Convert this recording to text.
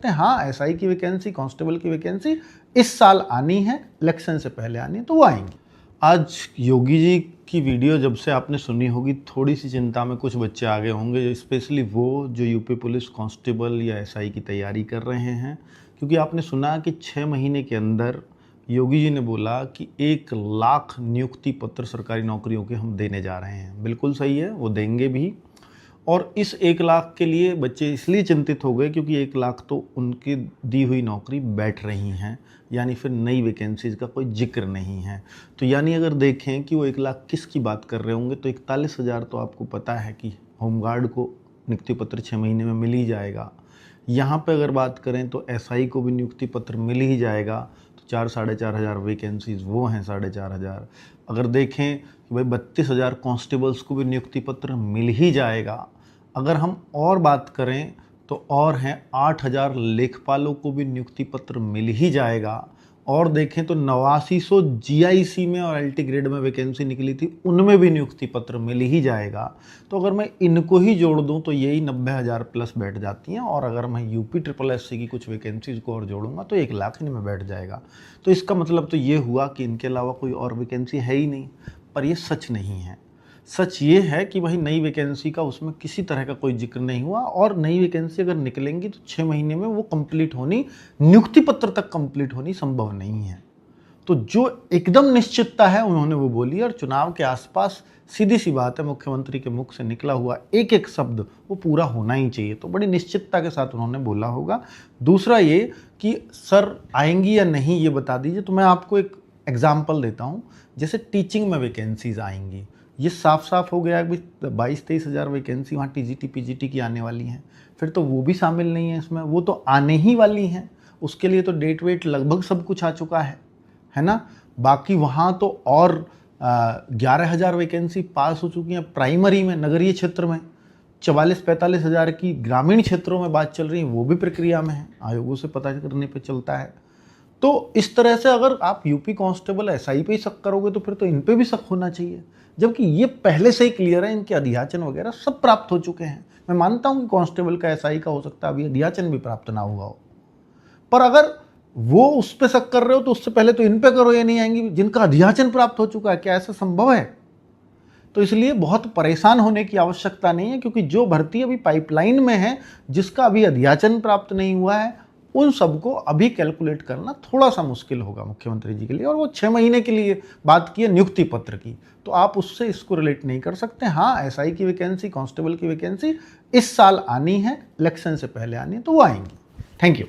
सकते हैं हाँ एसआई की वैकेंसी, कांस्टेबल की वैकेंसी इस साल आनी है, इलेक्शन से पहले आनी है, तो वो आएंगी। आज योगी जी की वीडियो जब से आपने सुनी होगी, थोड़ी सी चिंता में कुछ बच्चे आगे होंगे, स्पेशली वो जो यूपी पुलिस कांस्टेबल या एसआई की तैयारी कर रहे हैं, क्योंकि आपने सुना कि 6 महीने के अंदर योगी जी ने बोला कि 1 लाख नियुक्ति पत्र सरकारी नौकरियों के हम देने जा रहे हैं। बिल्कुल सही है, वो देंगे भी। और इस 1 लाख के लिए बच्चे इसलिए चिंतित हो गए क्योंकि 1 लाख तो उनकी दी हुई नौकरी बैठ रही हैं, यानी फिर नई वैकेंसीज़ का कोई जिक्र नहीं है। तो यानी अगर देखें कि वो 1 लाख किसकी बात कर रहे होंगे, तो 41,000 तो आपको पता है कि होमगार्ड को नियुक्ति पत्र 6 महीने में मिल ही जाएगा। यहाँ पे अगर बात करें तो एसआई को भी नियुक्ति पत्र मिल ही जाएगा, तो 4-4,500 वैकेंसीज़ वो हैं 4,500। अगर देखें कि भाई 32,000 कांस्टेबल्स को भी नियुक्ति पत्र मिल ही जाएगा। अगर हम और बात करें तो और हैं 8,000 लेखपालों को भी नियुक्ति पत्र मिल ही जाएगा। और देखें तो 8900 जीआईसी में और एलटी ग्रेड में वैकेंसी निकली थी, उनमें भी नियुक्ति पत्र मिल ही जाएगा। तो अगर मैं इनको ही जोड़ दूं तो यही 90,000 प्लस बैठ जाती हैं। और अगर मैं यूपी ट्रिपल एससी की कुछ वैकेंसीज को और जोड़ूंगा तो 1 लाख इनमें बैठ जाएगा। तो इसका मतलब तो ये हुआ कि इनके अलावा कोई और वैकेंसी है ही नहीं। पर ये सच नहीं है। सच ये है कि भाई नई वैकेंसी का उसमें किसी तरह का कोई जिक्र नहीं हुआ, और नई वैकेंसी अगर निकलेंगी तो 6 महीने में वो कंप्लीट होनी, नियुक्ति पत्र तक कंप्लीट होनी संभव नहीं है। तो जो एकदम निश्चितता है उन्होंने वो बोली, और चुनाव के आसपास सीधी सी बात है, मुख्यमंत्री के मुख से निकला हुआ एक एक शब्द वो पूरा होना ही चाहिए। तो बड़ी निश्चितता के साथ उन्होंने बोला होगा। दूसरा ये कि सर आएंगी या नहीं ये बता दीजिए। तो मैं आपको एक एग्जाम्पल देता हूँ। जैसे टीचिंग में वैकेंसीज आएंगी, ये साफ साफ हो गया कि 22-23 हज़ार वैकेंसी वहाँ टीजीटी पीजीटी की आने वाली हैं। फिर तो वो भी शामिल नहीं है इसमें, वो तो आने ही वाली हैं। उसके लिए तो डेट वेट लगभग सब कुछ आ चुका है ना। बाकी वहाँ तो और 11,000 वैकेंसी पास हो चुकी हैं प्राइमरी में, नगरीय क्षेत्र में। 44-45 हज़ार की ग्रामीण क्षेत्रों में बात चल रही है, वो भी प्रक्रिया में है, आयोगों से पता करने पे चलता है। तो इस तरह से अगर आप यूपी कांस्टेबल एसआई पे ही शक करोगे तो फिर तो इन पे भी शक होना चाहिए, जबकि ये पहले से ही क्लियर है, इनके अध्याचन वगैरह सब प्राप्त हो चुके हैं। मैं मानता हूं कि कांस्टेबल का एसआई का हो सकता है अभी अध्याचन भी प्राप्त ना हुआ हो, पर अगर वो उस पर शक कर रहे हो तो उससे पहले तो इन पे करो, ये नहीं आएंगी जिनका अध्याचन प्राप्त हो चुका है। क्या ऐसा संभव है? तो इसलिए बहुत परेशान होने की आवश्यकता नहीं है, क्योंकि जो भर्ती अभी पाइपलाइन में है, जिसका अभी अध्याचन प्राप्त नहीं हुआ है, उन सबको अभी कैलकुलेट करना थोड़ा सा मुश्किल होगा मुख्यमंत्री जी के लिए। और वो 6 महीने के लिए बात की है नियुक्ति पत्र की, तो आप उससे इसको रिलेट नहीं कर सकते। हाँ एसआई की वैकेंसी, कांस्टेबल की वैकेंसी इस साल आनी है, इलेक्शन से पहले आनी है, तो वो आएंगी। Thank you.